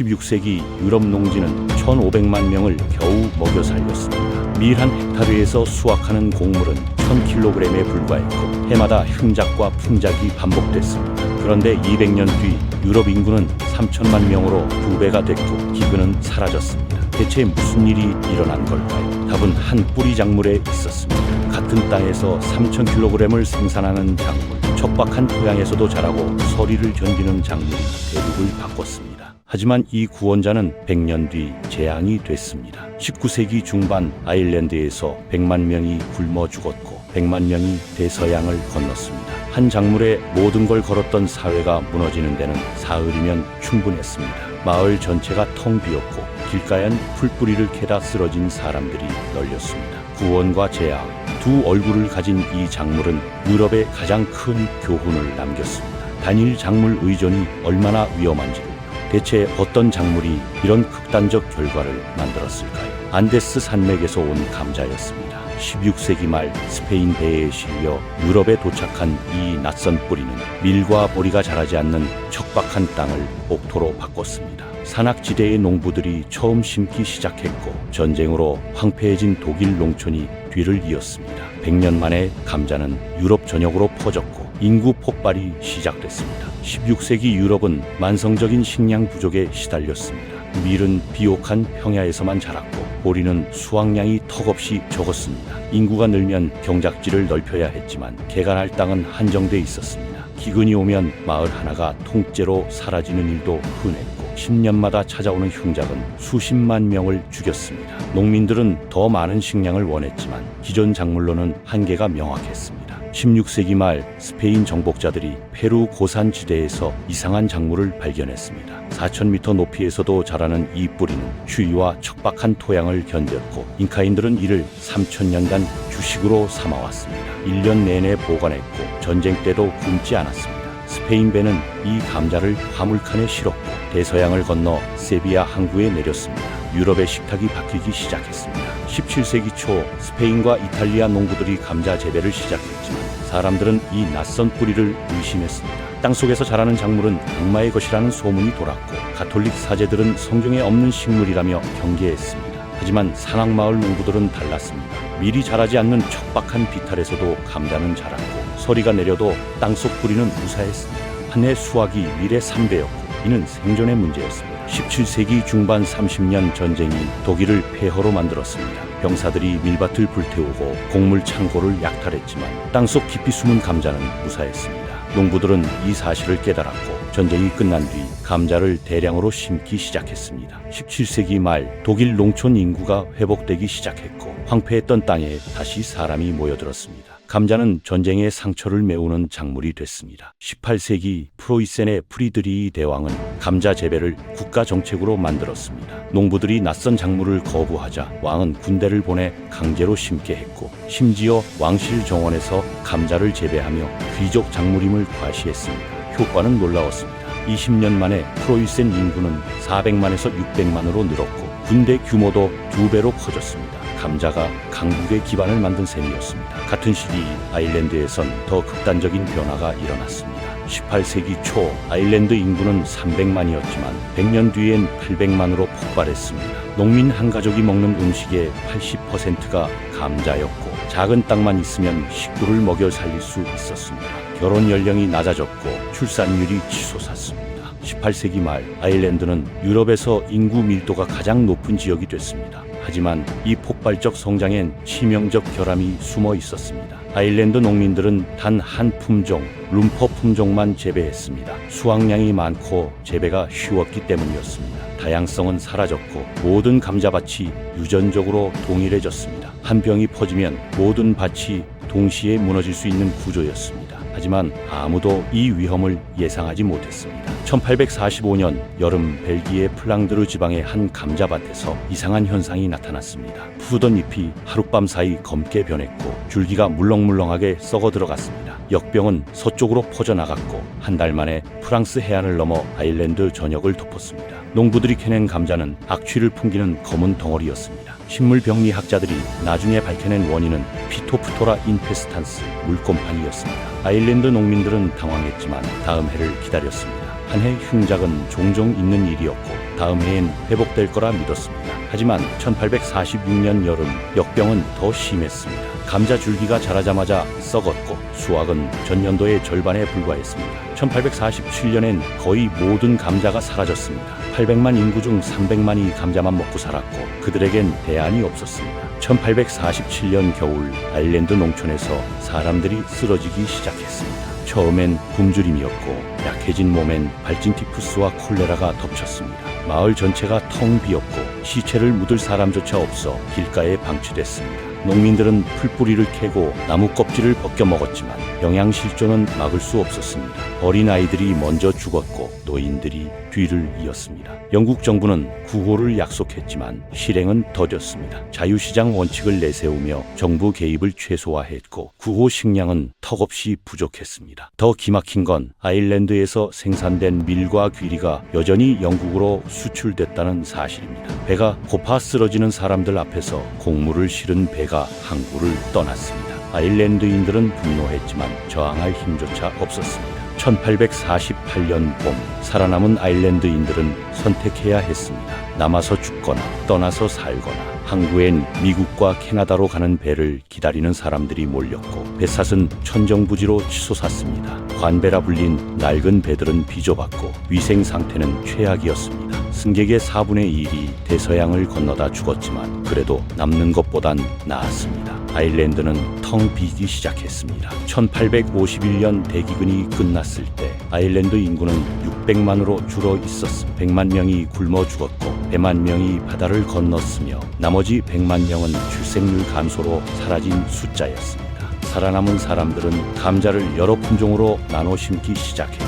16세기 유럽 농지는 1,500만 명을 겨우 먹여 살렸습니다. 밀 한 헥타르에서 수확하는 곡물은 1,000kg에 불과했고 해마다 흉작과 풍작이 반복됐습니다. 그런데 200년 뒤 유럽 인구는 3천만 명으로 2배가 됐고 기근은 사라졌습니다. 대체 무슨 일이 일어난 걸까요? 답은 한 뿌리 작물에 있었습니다. 같은 땅에서 3,000kg을 생산하는 작물, 척박한 토양에서도 자라고 서리를 견디는 작물이 대륙을 바꿨습니다. 하지만 이 구원자는 100년 뒤 재앙이 됐습니다. 19세기 중반 아일랜드에서 100만 명이 굶어 죽었고 100만 명이 대서양을 건넜습니다. 한 작물에 모든 걸 걸었던 사회가 무너지는 데는 사흘이면 충분했습니다. 마을 전체가 텅 비었고 길가엔 풀뿌리를 캐다 쓰러진 사람들이 널렸습니다. 구원과 재앙, 두 얼굴을 가진 이 작물은 유럽에 가장 큰 교훈을 남겼습니다. 단일 작물 의존이 얼마나 위험한지를. 대체 어떤 작물이 이런 극단적 결과를 만들었을까요? 안데스 산맥에서 온 감자였습니다. 16세기 말 스페인 배에 실려 유럽에 도착한 이 낯선 뿌리는 밀과 보리가 자라지 않는 척박한 땅을 옥토로 바꿨습니다. 산악지대의 농부들이 처음 심기 시작했고 전쟁으로 황폐해진 독일 농촌이 뒤를 이었습니다. 100년 만에 감자는 유럽 전역으로 퍼졌고 인구 폭발이 시작됐습니다. 16세기 유럽은 만성적인 식량 부족에 시달렸습니다. 밀은 비옥한 평야에서만 자랐고 보리는 수확량이 턱없이 적었습니다. 인구가 늘면 경작지를 넓혀야 했지만 개간할 땅은 한정돼 있었습니다. 기근이 오면 마을 하나가 통째로 사라지는 일도 흔했고 10년마다 찾아오는 흉작은 수십만 명을 죽였습니다. 농민들은 더 많은 식량을 원했지만 기존 작물로는 한계가 명확했습니다. 16세기 말 스페인 정복자들이 페루 고산지대에서 이상한 작물을 발견했습니다. 4,000m 높이에서도 자라는 이 뿌리는 추위와 척박한 토양을 견뎠고 잉카인들은 이를 3,000년간 주식으로 삼아왔습니다. 1년 내내 보관했고 전쟁 때도 굶지 않았습니다. 스페인 배는 이 감자를 화물칸에 실었고 대서양을 건너 세비야 항구에 내렸습니다. 유럽의 식탁이 바뀌기 시작했습니다. 17세기 초 스페인과 이탈리아 농부들이 감자 재배를 시작했지만 사람들은 이 낯선 뿌리를 의심했습니다. 땅속에서 자라는 작물은 악마의 것이라는 소문이 돌았고 가톨릭 사제들은 성경에 없는 식물이라며 경계했습니다. 하지만 산악마을 농부들은 달랐습니다. 밀이 자라지 않는 척박한 비탈에서도 감자는 자랐고 서리가 내려도 땅속 뿌리는 무사했습니다. 한 해 수확이 밀의 3배였고 이는 생존의 문제였습니다. 17세기 중반 30년 전쟁이 독일을 폐허로 만들었습니다. 병사들이 밀밭을 불태우고 곡물 창고를 약탈했지만 땅속 깊이 숨은 감자는 무사했습니다. 농부들은 이 사실을 깨달았고 전쟁이 끝난 뒤 감자를 대량으로 심기 시작했습니다. 17세기 말 독일 농촌 인구가 회복되기 시작했고 황폐했던 땅에 다시 사람이 모여들었습니다. 감자는 전쟁의 상처를 메우는 작물이 됐습니다. 18세기 프로이센의 프리드리히 대왕은 감자 재배를 국가 정책으로 만들었습니다. 농부들이 낯선 작물을 거부하자 왕은 군대를 보내 강제로 심게 했고 심지어 왕실 정원에서 감자를 재배하며 귀족 작물임을 과시했습니다. 효과는 놀라웠습니다. 20년 만에 프로이센 인구는 400만에서 600만으로 늘었고 군대 규모도 2배로 커졌습니다. 감자가 강국의 기반을 만든 셈이었습니다. 같은 시기 아일랜드에선 더 극단적인 변화가 일어났습니다. 18세기 초 아일랜드 인구는 300만이었지만 100년 뒤엔 800만으로 폭발했습니다. 농민 한 가족이 먹는 음식의 80%가 감자였고 작은 땅만 있으면 식구를 먹여 살릴 수 있었습니다. 결혼 연령이 낮아졌고 출산율이 치솟았습니다. 18세기 말 아일랜드는 유럽에서 인구 밀도가 가장 높은 지역이 됐습니다. 하지만 이 폭발적 성장엔 치명적 결함이 숨어 있었습니다. 아일랜드 농민들은 단 한 품종, 룸퍼 품종만 재배했습니다. 수확량이 많고 재배가 쉬웠기 때문이었습니다. 다양성은 사라졌고 모든 감자밭이 유전적으로 동일해졌습니다. 한 병이 퍼지면 모든 밭이 동시에 무너질 수 있는 구조였습니다. 하지만 아무도 이 위험을 예상하지 못했습니다. 1845년 여름 벨기에 플랑드르 지방의 한 감자밭에서 이상한 현상이 나타났습니다. 푸르던 잎이 하룻밤 사이 검게 변했고 줄기가 물렁물렁하게 썩어 들어갔습니다. 역병은 서쪽으로 퍼져나갔고 한 달 만에 프랑스 해안을 넘어 아일랜드 전역을 덮었습니다. 농부들이 캐낸 감자는 악취를 풍기는 검은 덩어리였습니다. 식물병리학자들이 나중에 밝혀낸 원인은 피토프토라 인페스탄스 물곰팡이였습니다. 아일랜드 농민들은 당황했지만 다음 해를 기다렸습니다. 한 해 흉작은 종종 있는 일이었고 다음 해엔 회복될 거라 믿었습니다. 하지만 1846년 여름 역병은 더 심했습니다. 감자 줄기가 자라자마자 썩었고 수확은 전년도의 절반에 불과했습니다. 1847년엔 거의 모든 감자가 사라졌습니다. 800만 인구 중 300만이 감자만 먹고 살았고 그들에겐 대안이 없었습니다. 1847년 겨울 아일랜드 농촌에서 사람들이 쓰러지기 시작했습니다. 처음엔 굶주림이었고 약해진 몸엔 발진 티푸스와 콜레라가 덮쳤습니다. 마을 전체가 텅 비었고 시체를 묻을 사람조차 없어 길가에 방치됐습니다. 농민들은 풀뿌리를 캐고 나무 껍질을 벗겨 먹었지만 영양 실조는 막을 수 없었습니다. 어린 아이들이 먼저 죽었고 노인들이 뒤를 이었습니다. 영국 정부는 구호를 약속했지만 실행은 더뎠습니다. 자유시장 원칙을 내세우며 정부 개입을 최소화했고 구호 식량은 턱없이 부족했습니다. 더 기막힌 건 아일랜드에서 생산된 밀과 귀리가 여전히 영국으로 수출됐다는 사실입니다. 배가 고파 쓰러지는 사람들 앞에서 곡물을 실은 배가 항구를 떠났습니다. 아일랜드인들은 분노했지만 저항할 힘조차 없었습니다. 1848년 봄 살아남은 아일랜드인들은 선택해야 했습니다. 남아서 죽거나 떠나서 살거나. 항구엔 미국과 캐나다로 가는 배를 기다리는 사람들이 몰렸고 배삿은 천정부지로 치솟았습니다. 관배라 불린 낡은 배들은 비좁았고 위생 상태는 최악이었습니다. 승객의 4분의 1이 대서양을 건너다 죽었지만 그래도 남는 것보단 나았습니다. 아일랜드는 텅 비기 시작했습니다. 1851년 대기근이 끝났을 때 아일랜드 인구는 600만으로 줄어 있었습니다. 100만 명이 굶어 죽었고 100만 명이 바다를 건넜으며 나머지 100만 명은 출생률 감소로 사라진 숫자였습니다. 살아남은 사람들은 감자를 여러 품종으로 나눠 심기 시작했고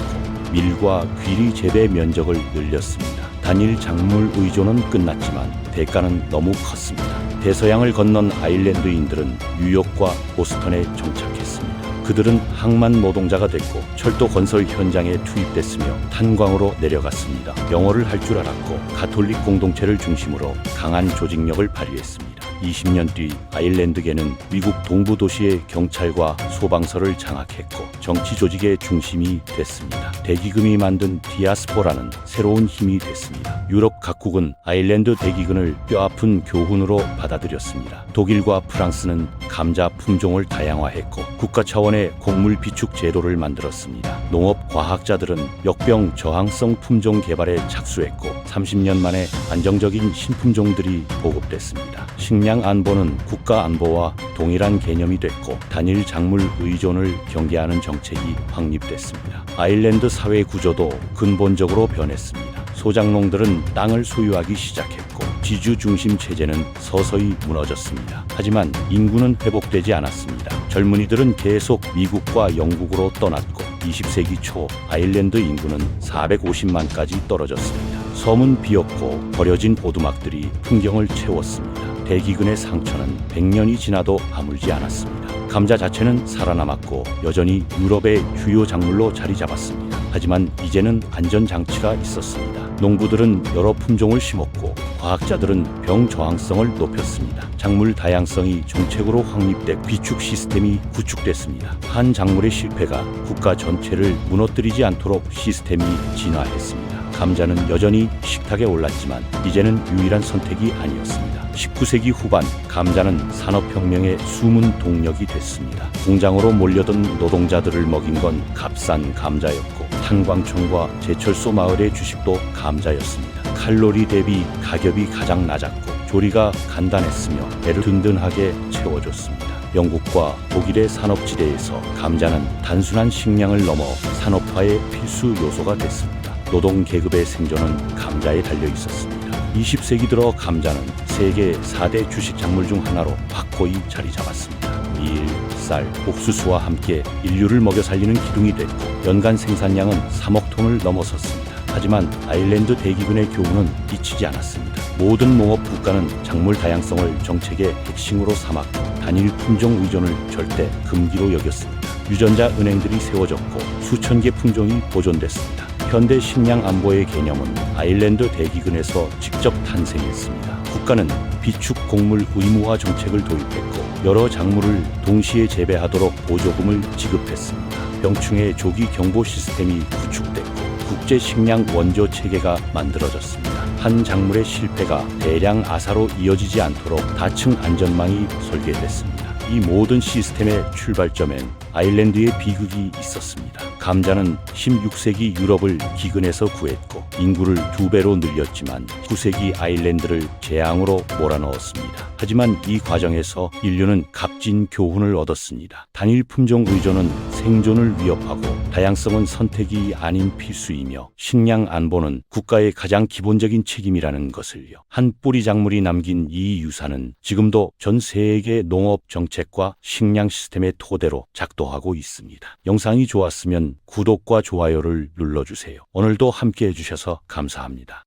밀과 귀리 재배 면적을 늘렸습니다. 단일 작물 의존은 끝났지만 대가는 너무 컸습니다. 대서양을 건넌 아일랜드인들은 뉴욕과 보스턴에 정착했습니다. 그들은 항만 노동자가 됐고 철도 건설 현장에 투입됐으며 탄광으로 내려갔습니다. 영어를 할 줄 알았고 가톨릭 공동체를 중심으로 강한 조직력을 발휘했습니다. 20년 뒤 아일랜드계는 미국 동부 도시의 경찰과 소방서를 장악했고 정치 조직의 중심이 됐습니다. 대기금이 만든 디아스포라는 새로운 힘이 됐습니다. 유럽 각국은 아일랜드 대기근을 뼈아픈 교훈으로 받아들였습니다. 독일과 프랑스는 감자 품종을 다양화했고 국가 차원의 곡물 비축 제도를 만들었습니다. 농업 과학자들은 역병 저항성 품종 개발에 착수했고 30년 만에 안정적인 신품종들이 보급됐습니다. 식량 안보는 국가 안보와 동일한 개념이 됐고 단일 작물 의존을 경계하는 정책이 확립됐습니다. 아일랜드 사회 구조도 근본적으로 변했습니다. 소작농들은 땅을 소유하기 시작했고 지주 중심 체제는 서서히 무너졌습니다. 하지만 인구는 회복되지 않았습니다. 젊은이들은 계속 미국과 영국으로 떠났고 20세기 초 아일랜드 인구는 450만까지 떨어졌습니다. 섬은 비었고 버려진 오두막들이 풍경을 채웠습니다. 대기근의 상처는 100년이 지나도 아물지 않았습니다. 감자 자체는 살아남았고 여전히 유럽의 주요 작물로 자리 잡았습니다. 하지만 이제는 안전장치가 있었습니다. 농부들은 여러 품종을 심었고 과학자들은 병 저항성을 높였습니다. 작물 다양성이 정책으로 확립돼 비축 시스템이 구축됐습니다. 한 작물의 실패가 국가 전체를 무너뜨리지 않도록 시스템이 진화했습니다. 감자는 여전히 식탁에 올랐지만 이제는 유일한 선택이 아니었습니다. 19세기 후반 감자는 산업혁명의 숨은 동력이 됐습니다. 공장으로 몰려든 노동자들을 먹인 건 값싼 감자였고 탄광촌과 제철소 마을의 주식도 감자였습니다. 칼로리 대비 가격이 가장 낮았고 조리가 간단했으며 배를 든든하게 채워줬습니다. 영국과 독일의 산업지대에서 감자는 단순한 식량을 넘어 산업화의 필수 요소가 됐습니다. 노동 계급의 생존은 감자에 달려 있었습니다. 20세기 들어 감자는 세계 4대 주식 작물 중 하나로 확고히 자리 잡았습니다. 밀, 쌀, 옥수수와 함께 인류를 먹여 살리는 기둥이 됐고 연간 생산량은 3억 톤을 넘어섰습니다. 하지만 아일랜드 대기근의 교훈은 잊히지 않았습니다. 모든 농업 국가는 작물 다양성을 정책의 핵심으로 삼았고 단일 품종 의존을 절대 금기로 여겼습니다. 유전자 은행들이 세워졌고 수천 개 품종이 보존됐습니다. 현대 식량 안보의 개념은 아일랜드 대기근에서 직접 탄생했습니다. 국가는 비축 곡물 의무화 정책을 도입했고 여러 작물을 동시에 재배하도록 보조금을 지급했습니다. 병충해 조기 경보 시스템이 구축됐고 국제 식량 원조 체계가 만들어졌습니다. 한 작물의 실패가 대량 아사로 이어지지 않도록 다층 안전망이 설계됐습니다. 이 모든 시스템의 출발점엔 아일랜드의 비극이 있었습니다. 감자는 16세기 유럽을 기근에서 구했고 인구를 2배로 늘렸지만 9세기 아일랜드를 재앙으로 몰아넣었습니다. 하지만 이 과정에서 인류는 값진 교훈을 얻었습니다. 단일 품종 의존은 생존을 위협하고 다양성은 선택이 아닌 필수이며 식량 안보는 국가의 가장 기본적인 책임이라는 것을요. 한 뿌리 작물이 남긴 이 유산은 지금도 전 세계 농업 정책과 식량 시스템의 토대로 작동하고 있습니다. 영상이 좋았으면 구독과 좋아요를 눌러주세요. 오늘도 함께 해주셔서 감사합니다.